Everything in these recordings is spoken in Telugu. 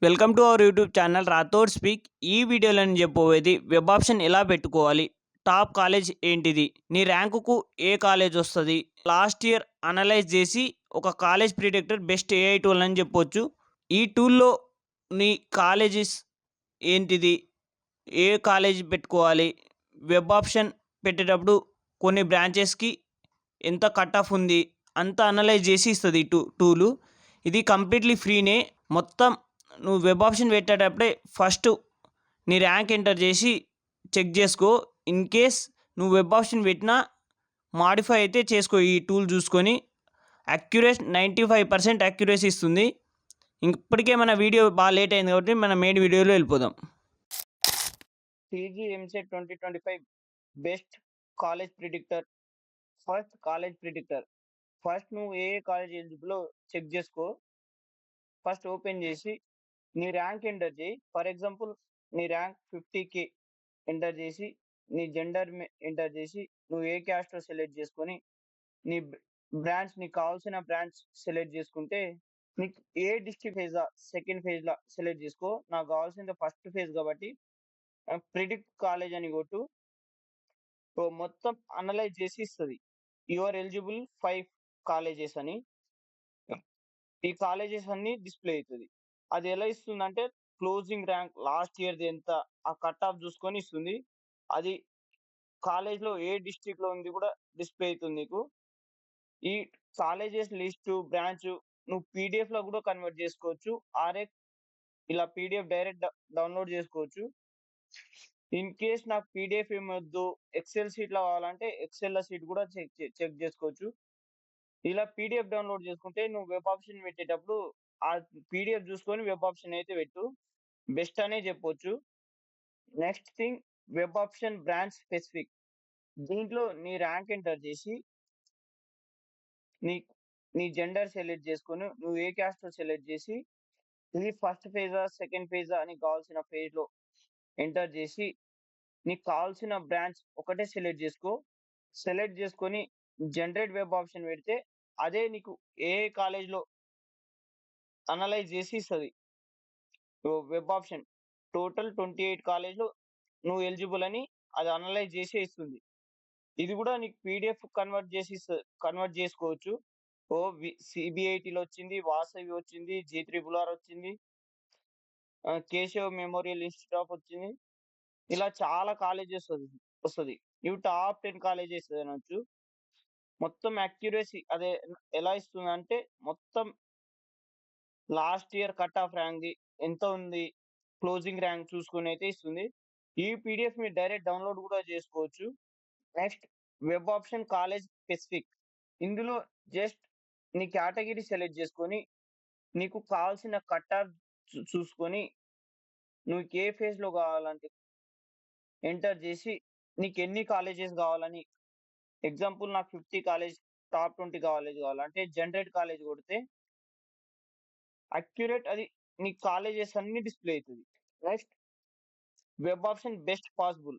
Welcome to our YouTube channel Rathod speak. ఈ వీడియోలో నేను చెప్పబోయేది వెబ్ ఆప్షన్ ఎలా పెట్టుకోవాలి, టాప్ కాలేజ్ ఏంటిది, నీ ర్యాంకుకు ఏ కాలేజ్ వస్తుంది, లాస్ట్ ఇయర్ అనలైజ్ చేసి ఒక college predictor best AI tool అని చెప్పొచ్చు. ఈ టూల్లో నీ కాలేజెస్ ఏంటిది, ఏ కాలేజ్ పెట్టుకోవాలి, వెబ్ ఆప్షన్ పెట్టేటప్పుడు కొన్ని బ్రాంచెస్కి ఎంత కట్ ఆఫ్ ఉంది అంతా అనలైజ్ చేసి ఇస్తుంది ఈ టూలు. ఇది కంప్లీట్లీ ఫ్రీనే. మొత్తం నువ్వు వెబ్ ఆప్షన్ పెట్టేటప్పుడే ఫస్ట్ నీ ర్యాంక్ ఎంటర్ చేసి చెక్ చేసుకో. ఇన్ కేస్ నువ్వు వెబ్ ఆప్షన్ పెట్టినా మాడిఫై అయితే చేసుకో ఈ టూల్ చూసుకొని. అక్యురేట్ 95% అక్యురేసీ ఇస్తుంది. ఇప్పటికే మన వీడియో బాగా లేట్ అయింది కాబట్టి మన మెయిన్ వీడియోలో వెళ్ళిపోదాం. TG EAMCET 2025 best college predictor. First college predictor. First నువ్వు ఏ కాలేజ్ ఎలిజిబుల్లో చెక్ చేసుకో. ఫస్ట్ ఓపెన్ చేసి నీ ర్యాంక్ ఎంటర్ చేయి. ఫర్ ఎగ్జాంపుల్ నీ ర్యాంక్ 50K ఎంటర్ చేసి నీ జెండర్ ఎంటర్ చేసి నువ్వు ఏ క్యాస్ట్ సెలెక్ట్ చేసుకొని నీ బ్రాంచ్ నీకు కావాల్సిన బ్రాంచ్ సెలెక్ట్ చేసుకుంటే నీకు ఏ డిస్ట్రిక్ట్ ఫేజ్ సెకండ్ ఫేజ్లో సెలెక్ట్ చేసుకో. నాకు కావాల్సింది ఫస్ట్ ఫేజ్ కాబట్టి ప్రిడిక్ట్ కాలేజ్ అని కొట్టు. సో మొత్తం అనలైజ్ చేసి ఇస్తుంది. యు ఆర్ ఎలిజిబుల్ 5 కాలేజెస్ అని. ఈ కాలేజెస్ అన్ని డిస్ప్లే అవుతుంది. అది ఎలా ఇస్తుందంటే క్లోజింగ్ ర్యాంక్ లాస్ట్ ఇయర్ది ఎంత ఆ కట్ ఆఫ్ చూసుకొని ఇస్తుంది. అది కాలేజ్లో ఏ డిస్ట్రిక్ట్ లో ఉంది కూడా డిస్ప్లే అవుతుంది నీకు. ఈ కాలేజెస్ లిస్టు బ్రాంచ్ నువ్వు పీడిఎఫ్ లో కూడా కన్వర్ట్ చేసుకోవచ్చు. ఆర్ఏ ఇలా పీడిఎఫ్ డైరెక్ట్ డౌన్లోడ్ చేసుకోవచ్చు. ఇన్ కేస్ నాకు పీడిఎఫ్ ఏమొద్దు, ఎక్సెల్ షీట్ లో కావాలంటే ఎక్సెల్ షీట్ కూడా చెక్ చేసుకోవచ్చు. ఇలా పీడిఎఫ్ డౌన్లోడ్ చేసుకుంటే నువ్వు వెబ్ ఆప్షన్ పెట్టేటప్పుడు ఆ పీడిఎఫ్ చూసుకొని వెబ్ ఆప్షన్ అయితే పెట్టు. బెస్ట్ అనే చెప్పొచ్చు. Next thing, web option branch specific. దీంట్లో నీ ర్యాంక్ ఎంటర్ చేసి నీ నీ జెండర్ సెలెక్ట్ చేసుకొని నువ్వు ఏ క్యాస్ట్ సెలెక్ట్ చేసి ఇది ఫస్ట్ ఫేజా సెకండ్ ఫేజా అని కావాల్సిన ఫేజ్ లో ఎంటర్ చేసి నీకు కావాల్సిన బ్రాంచ్ ఒకటే సెలెక్ట్ చేసుకో. సెలెక్ట్ చేసుకొని జనరేట్ వెబ్ ఆప్షన్ పెడితే అదే నీకు ఏ కాలేజ్లో అనలైజ్ చేసి ఇస్తుంది. వెబ్ ఆప్షన్ టోటల్ 28 కాలేజ్లో నువ్వు ఎలిజిబుల్ అని అది అనలైజ్ చేసి ఇస్తుంది. ఇది కూడా నీకు పీడిఎఫ్ కన్వర్ట్ చేసుకోవచ్చు. ఓ సిబిఐటిలో వచ్చింది, వాసవి వచ్చింది, G3R వచ్చింది, కేశవ్ మెమోరియల్ ఇన్స్టిట్యూట్ ఆఫ్ వచ్చింది. ఇలా చాలా కాలేజెస్ వస్తుంది. ఇవి టాప్ 10 కాలేజెస్ అనొచ్చు. మొత్తం అక్యురసీ అదే ఎలా ఇస్తుంది అంటే మొత్తం last year cut off rank ఎంత ఉంది, క్లోజింగ్ ర్యాంక్ చూసుకుని అయితే ఇస్తుంది. ఈ పీడిఎఫ్ మీరు డైరెక్ట్ డౌన్లోడ్ కూడా చేసుకోవచ్చు. Next, web option college specific. ఇందులో జస్ట్ నీ కేటగిరీ సెలెక్ట్ చేసుకొని నీకు కావాల్సిన కట్ ఆఫ్ చూసుకొని నువ్వు ఏ ఫేజ్ లో కావాలంటే ఎంటర్ చేసి నీకు ఎన్ని కాలేజెస్ కావాలని, ఎగ్జాంపుల్ నాకు 50 కాలేజ్ టాప్ 20 కాలేజ్ కావాలంటే జనరేట్ కాలేజ్ కొడితే అక్యురేట్ అది నీ కాలేజెస్ అన్ని డిస్ప్లే అవుతుంది. Next, web option best possible.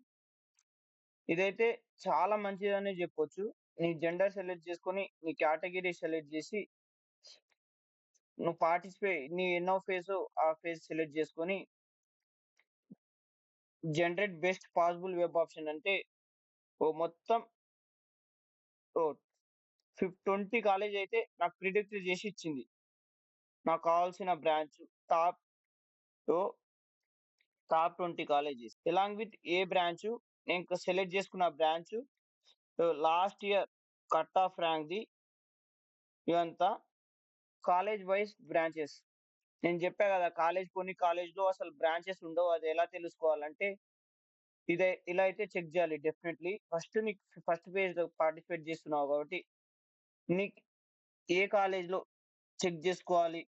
ఇదైతే చాలా మంచిదనే చెప్పొచ్చు. నీ జెండర్ సెలెక్ట్ చేసుకొని నీ కేటగిరీ సెలెక్ట్ చేసి నువ్వు నీ ఎన్నో ఫేజ్ ఆ ఫేజ్ సెలెక్ట్ చేసుకొని generate best possible web option అంటే మొత్తం 20 కాలేజ్ అయితే నాకు ప్రిడిక్ట్ చేసి ఇచ్చింది. నాకు కావాల్సిన branch top top 20 colleges along with a branch నేను సెలెక్ట్ చేసుకున్న branch last year cut off rank the ఇవంతా కాలేజ్ వైజ్ బ్రాంచెస్. నేను చెప్పా కదా కొన్ని కాలేజ్లో అసలు బ్రాంచెస్ ఉండవు. అది ఎలా తెలుసుకోవాలంటే ఇలా అయితే చెక్ చేయాలి డెఫినెట్లీ. నీకు ఫస్ట్ ఫేజ్ లో పార్టిసిపేట్ చేస్తున్నావు కాబట్టి నీకు ఏ కాలేజ్లో చెక్ చేసుకోవాలి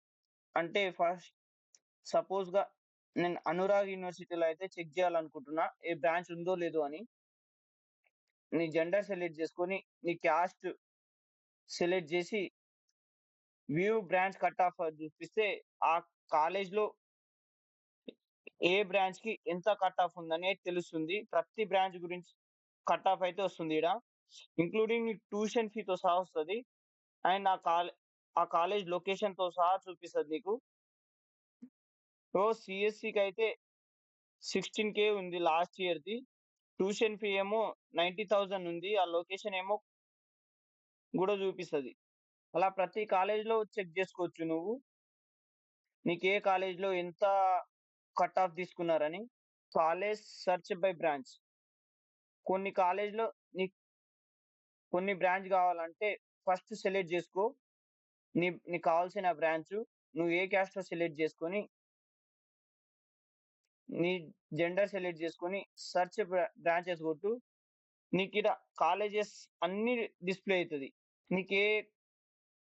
అంటే ఫస్ట్ సపోజ్ గా నేను అనురాగ్ యూనివర్సిటీలో అయితే చెక్ చేయాలనుకుంటున్నా ఏ బ్రాంచ్ ఉందో లేదో అని. నీ జెండర్ సెలెక్ట్ చేసుకొని నీ క్యాస్ట్ సెలెక్ట్ చేసి వ్యూ బ్రాంచ్ కట్ ఆఫ్ చూపిస్తే ఆ కాలేజ్ లో ఏ బ్రాంచ్ కి ఎంత కట్ ఆఫ్ ఉందనే తెలుస్తుంది. ప్రతి బ్రాంచ్ గురించి కట్ ఆఫ్ అయితే వస్తుంది ఇక్కడ, ఇంక్లూడింగ్ నీ ట్యూషన్ ఫీతో సహా వస్తుంది. అండ్ ఆ కాలేజ్ లొకేషన్ తో సహా చూపిస్తుంది నీకు. సో, సీఎస్‌సికైతే 16,000 ఉంది లాస్ట్ ఇయర్‌ది. ట్యూషన్ ఫీ ఏమో 90,000 ఉంది. ఆ లొకేషన్ ఏమో గూడా చూపిస్తది. అలా ప్రతి కాలేజ్‌లో చెక్ జేసుకోవచ్చు నువ్వు. నీకే కాలేజ్‌లో ఎంత కట్ ఆఫ్ తీసుకున్నారని. College search by branch. కొన్ని కాలేజ్‌లో నీకు కొన్ని బ్రాంచ్ గావాలంటే ఫస్ట్ సెలెక్ట్ జేసుకో. నీకు కావాల్సిన బ్రాంచు. నువ్వు ఏ క్యాస్టో సెలెక్ట్ జేసుకొని, నీ జెండర్ సెలెక్ట్ జేసుకొని సెర్చ్ బ్రాంచెస్ కొట్టు. నీకీడ కాలేజెస్ అన్నీ డిస్‌ప్లే అయితది. నీకే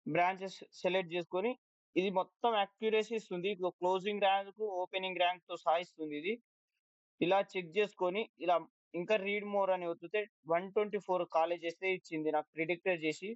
బ్రాంచెస్ సెలెక్ట్ జేసుకొని, ఇది మొత్తం యాక్యురసీ ఇస్తుంది. క్లోజింగ్ ర్యాంక్, ఓపెనింగ్ ర్యాంక్‌తో సహా ఇస్తుందిది. ఇలా చెక్ జేసుకొని, ఇలా ఇంకా రీడ్ మోర్ అని ఒత్తితే 124 కాలేజెసే ఇచ్చింది నాకు ప్రిడిక్టర్ జేసి.